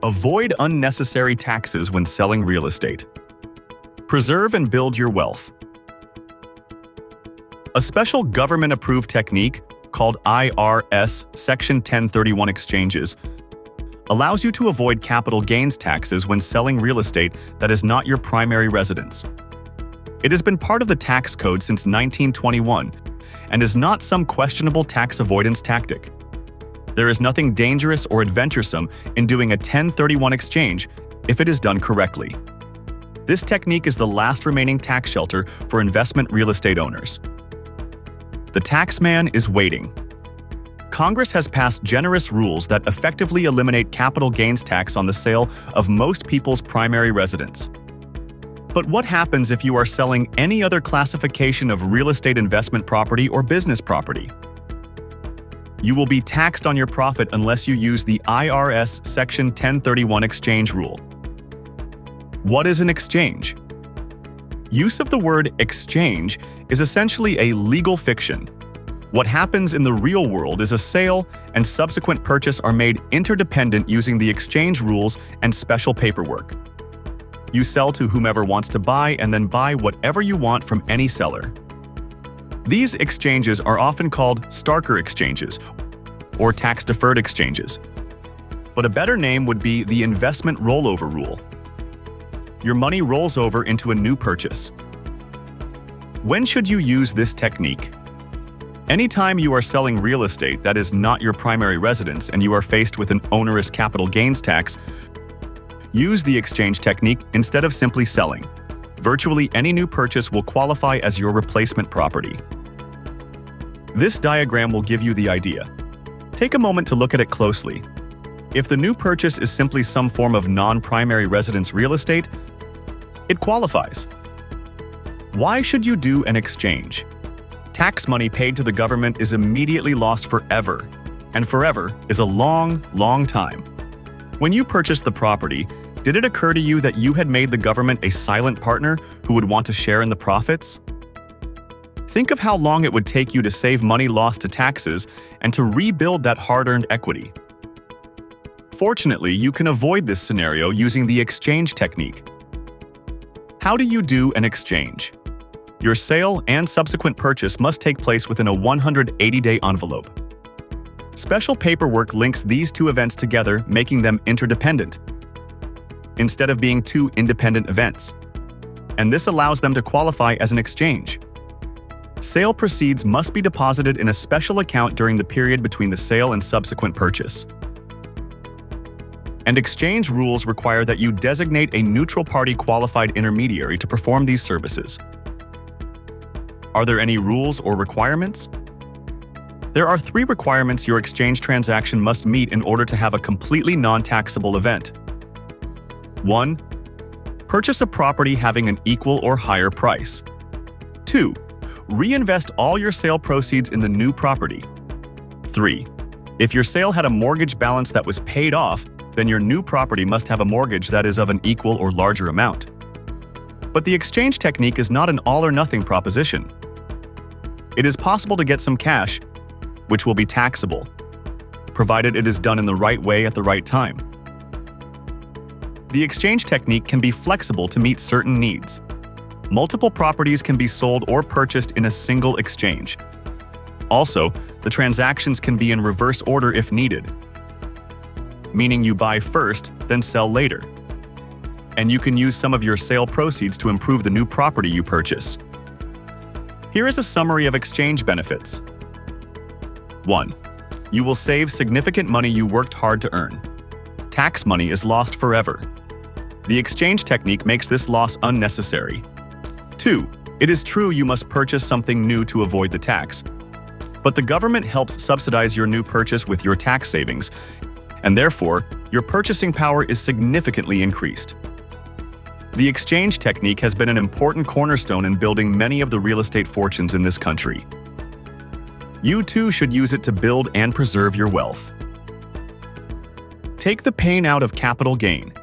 Avoid unnecessary taxes when selling real estate. Preserve and build your wealth. A special government-approved technique called IRS Section 1031 exchanges allows you to avoid capital gains taxes when selling real estate that is not your primary residence. It has been part of the tax code since 1921 and is not some questionable tax avoidance tactic. There is nothing dangerous or adventuresome in doing a 1031 exchange if it is done correctly. This technique is the last remaining tax shelter for investment real estate owners. The taxman is waiting. Congress has passed generous rules that effectively eliminate capital gains tax on the sale of most people's primary residence. But what happens if you are selling any other classification of real estate investment property or business property? You will be taxed on your profit unless you use the IRS Section 1031 exchange rule. What is an exchange? Use of the word exchange is essentially a legal fiction. What happens in the real world is a sale and subsequent purchase are made interdependent using the exchange rules and special paperwork. You sell to whomever wants to buy and then buy whatever you want from any seller. These exchanges are often called Starker exchanges or tax-deferred exchanges. But a better name would be the investment rollover rule. Your money rolls over into a new purchase. When should you use this technique? Anytime you are selling real estate that is not your primary residence and you are faced with an onerous capital gains tax, use the exchange technique instead of simply selling. Virtually any new purchase will qualify as your replacement property. This diagram will give you the idea. Take a moment to look at it closely. If the new purchase is simply some form of non-primary residence real estate, it qualifies. Why should you do an exchange? Tax money paid to the government is immediately lost forever, and forever is a long, long time. When you purchased the property, did it occur to you that you had made the government a silent partner who would want to share in the profits? Think of how long it would take you to save money lost to taxes and to rebuild that hard-earned equity. Fortunately, you can avoid this scenario using the exchange technique. How do you do an exchange? Your sale and subsequent purchase must take place within a 180-day envelope. Special paperwork links these two events together, making them interdependent, instead of being two independent events, and this allows them to qualify as an exchange. Sale proceeds must be deposited in a special account during the period between the sale and subsequent purchase. And exchange rules require that you designate a neutral party qualified intermediary to perform these services. Are there any rules or requirements? There are 3 requirements your exchange transaction must meet in order to have a completely non-taxable event. 1. Purchase a property having an equal or higher price. 2. Reinvest all your sale proceeds in the new property. 3. If your sale had a mortgage balance that was paid off, then your new property must have a mortgage that is of an equal or larger amount. But the exchange technique is not an all-or-nothing proposition. It is possible to get some cash, which will be taxable, provided it is done in the right way at the right time. The exchange technique can be flexible to meet certain needs. Multiple properties can be sold or purchased in a single exchange. Also, the transactions can be in reverse order if needed, meaning you buy first, then sell later. And you can use some of your sale proceeds to improve the new property you purchase. Here is a summary of exchange benefits. 1. You will save significant money you worked hard to earn. Tax money is lost forever. The exchange technique makes this loss unnecessary. 2. It is true you must purchase something new to avoid the tax, but the government helps subsidize your new purchase with your tax savings, and therefore, your purchasing power is significantly increased. The exchange technique has been an important cornerstone in building many of the real estate fortunes in this country. You too should use it to build and preserve your wealth. Take the pain out of capital gain.